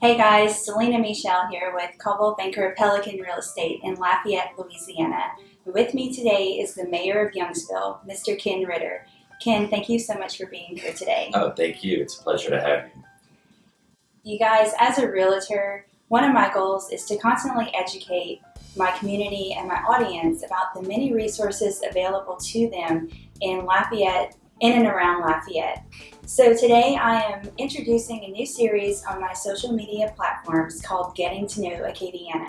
Hey guys, Selena Michelle here with Coldwell Banker Pelican Real Estate in Lafayette, Louisiana. With me today is the Mayor of Youngsville, Mr. Ken Ritter. Ken, thank you so much for being here today. Oh, thank you. It's a pleasure to have you. You guys, as a realtor, one of my goals is to constantly educate my community and my audience about the many resources available to them in Lafayette, in and around Lafayette. So today I am introducing a new series on my social media platforms called Getting to Know Acadiana.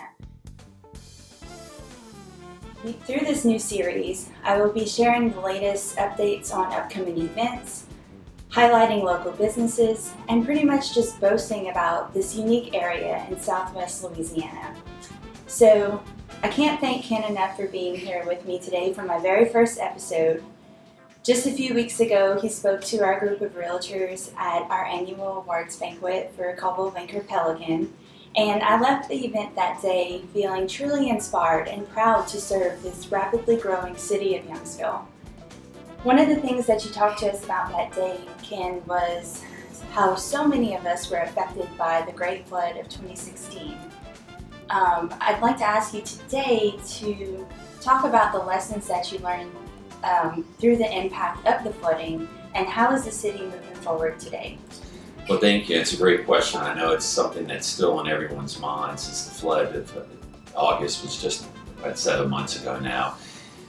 Through this new series, I will be sharing the latest updates on upcoming events, highlighting local businesses, and pretty much just boasting about this unique area in Southwest Louisiana. So I can't thank Ken enough for being here with me today for my very first episode. Just a few weeks ago, he spoke to our group of realtors at our annual awards banquet for Coldwell Banker Pelican, and I left the event that day feeling truly inspired and proud to serve this rapidly growing city of Youngsville. One of the things that you talked to us about that day, Ken, was how so many of us were affected by the Great Flood of 2016. I'd like to ask you today to talk about the lessons that you learned through the impact of the flooding, and how is the city moving forward today? Well, thank you. It's a great question. I know it's something that's still on everyone's minds since the flood of August was just about 7 months ago now.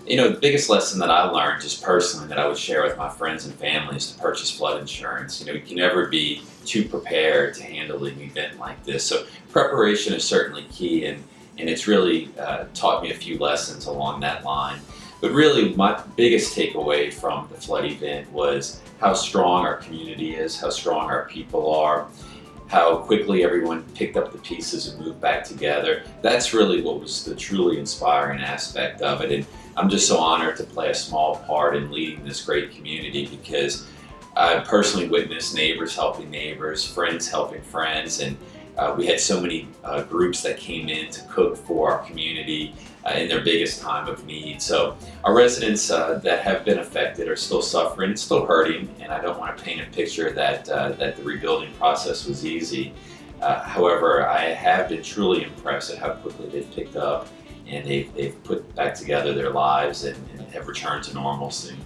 You know, the biggest lesson that I learned just personally that I would share with my friends and family is to purchase flood insurance. You know, you can never be too prepared to handle an event like this. So preparation is certainly key, and it's really taught me a few lessons along that line. But really, my biggest takeaway from the flood event was how strong our community is, how strong our people are, how quickly everyone picked up the pieces and moved back together. That's really what was the truly inspiring aspect of it. And I'm just so honored to play a small part in leading this great community, because I personally witnessed neighbors helping neighbors, friends helping friends, and we had so many groups that came in to cook for our community in their biggest time of need. So our residents that have been affected are still suffering, still hurting, and I don't want to paint a picture that the rebuilding process was easy. However, I have been truly impressed at how quickly they've picked up, and they've put back together their lives and have returned to normalcy.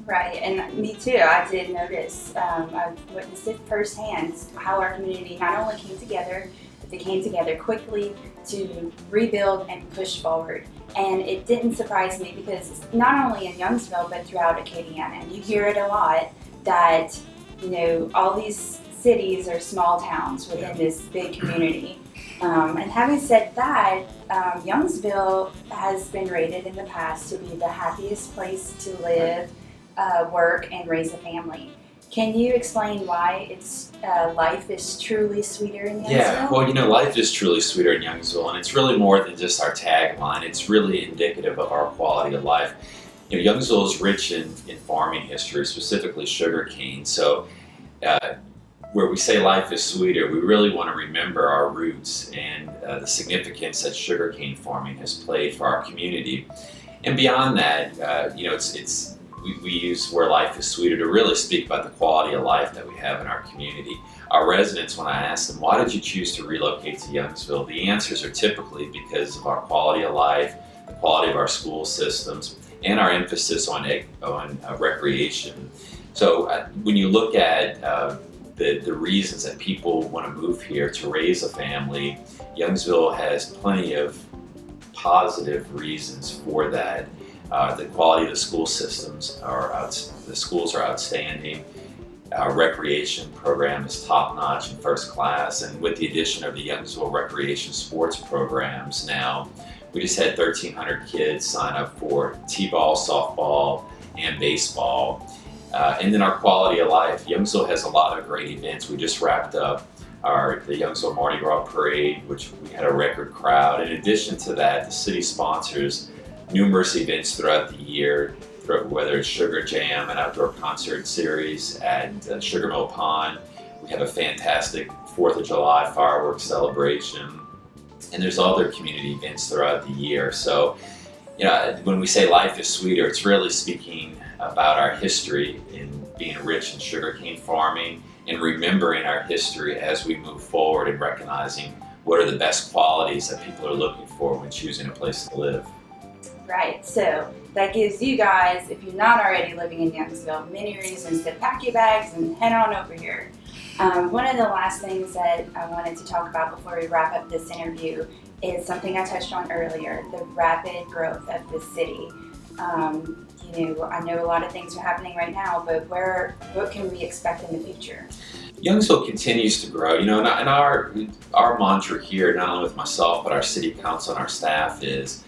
Right, and me too. I did notice, I've witnessed it firsthand, how our community not only came together, but they came together quickly to rebuild and push forward. And it didn't surprise me, because not only in Youngsville, but throughout Acadiana, and you hear it a lot that, you know, all these cities are small towns within this big community. And having said that, Youngsville has been rated in the past to be the happiest place to live, work, and raise a family. Can you explain why it's life is truly sweeter in Youngsville? Yeah, well, you know, life is truly sweeter in Youngsville, and it's really more than just our tagline. It's really indicative of our quality of life. You know, Youngsville is rich in farming history, specifically sugarcane. So where we say life is sweeter, we really want to remember our roots and the significance that sugarcane farming has played for our community. And beyond that, you know, we use where life is sweeter to really speak about the quality of life that we have in our community. Our residents, when I ask them, why did you choose to relocate to Youngsville? The answers are typically because of our quality of life, the quality of our school systems, and our emphasis on recreation. So when you look at the reasons that people want to move here to raise a family, Youngsville has plenty of positive reasons for that. The quality of the school systems the schools are outstanding. Our recreation program is top-notch and first class, and with the addition of the Youngsville recreation sports programs now, we just had 1,300 kids sign up for t-ball, softball, and baseball. And then our quality of life. Youngsville has a lot of great events. We just wrapped up the Youngsville Mardi Gras Parade, which we had a record crowd. In addition to that, the city sponsors numerous events throughout the year, whether it's Sugar Jam, an outdoor concert series at Sugar Mill Pond. We have a fantastic 4th of July fireworks celebration, and there's other community events throughout the year. So, you know, when we say life is sweeter, it's really speaking about our history in being rich in sugarcane farming and remembering our history as we move forward and recognizing what are the best qualities that people are looking for when choosing a place to live. Right, so that gives you guys, if you're not already living in Youngsville, many reasons to pack your bags and head on over here. One of the last things that I wanted to talk about before we wrap up this interview is something I touched on earlier, the rapid growth of the city. I know a lot of things are happening right now, but what can we expect in the future? Youngsville continues to grow, and our mantra here, not only with myself, but our city council and our staff is,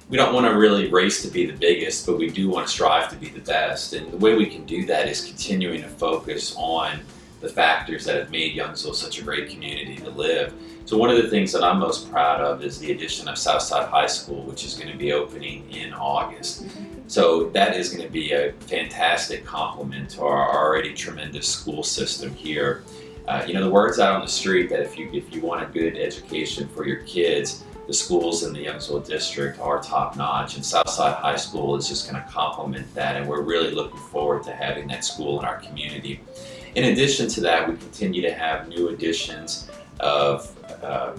we don't want to really race to be the biggest, but we do want to strive to be the best. And the way we can do that is continuing to focus on the factors that have made Youngsville such a great community to live. So one of the things that I'm most proud of is the addition of Southside High School, which is going to be opening in August. So that is going to be a fantastic complement to our already tremendous school system here. The word's out on the street that if you want a good education for your kids, the schools in the Youngsville district are top notch, and Southside High School is just going to complement that, and we're really looking forward to having that school in our community. In addition to that, we continue to have new additions of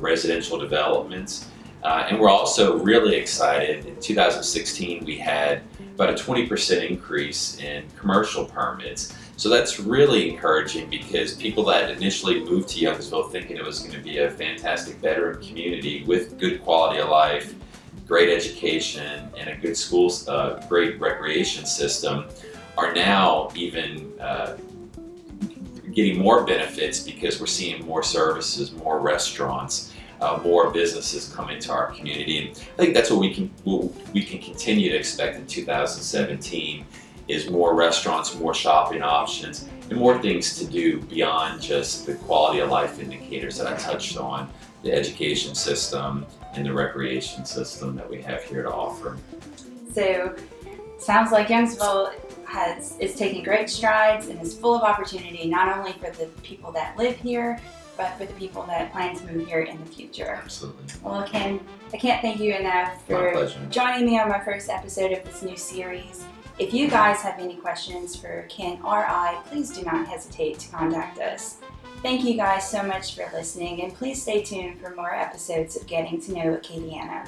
residential developments, and we're also really excited. In 2016, we had about a 20% increase in commercial permits. So that's really encouraging because people that initially moved to Youngsville thinking it was going to be a fantastic veteran community with good quality of life, great education, and a good schools, great recreation system are now even getting more benefits because we're seeing more services, more restaurants, more businesses come into our community. And I think that's what we can continue to expect in 2017 is more restaurants, more shopping options, and more things to do beyond just the quality of life indicators that I touched on, the education system and the recreation system that we have here to offer. So, sounds like Youngsville is taking great strides and is full of opportunity, not only for the people that live here, but for the people that plan to move here in the future. Absolutely. Well, Ken, I can't thank you enough for joining me on my first episode of this new series. If you guys have any questions for Ken or I, please do not hesitate to contact us. Thank you guys so much for listening, and please stay tuned for more episodes of Getting to Know Acadiana.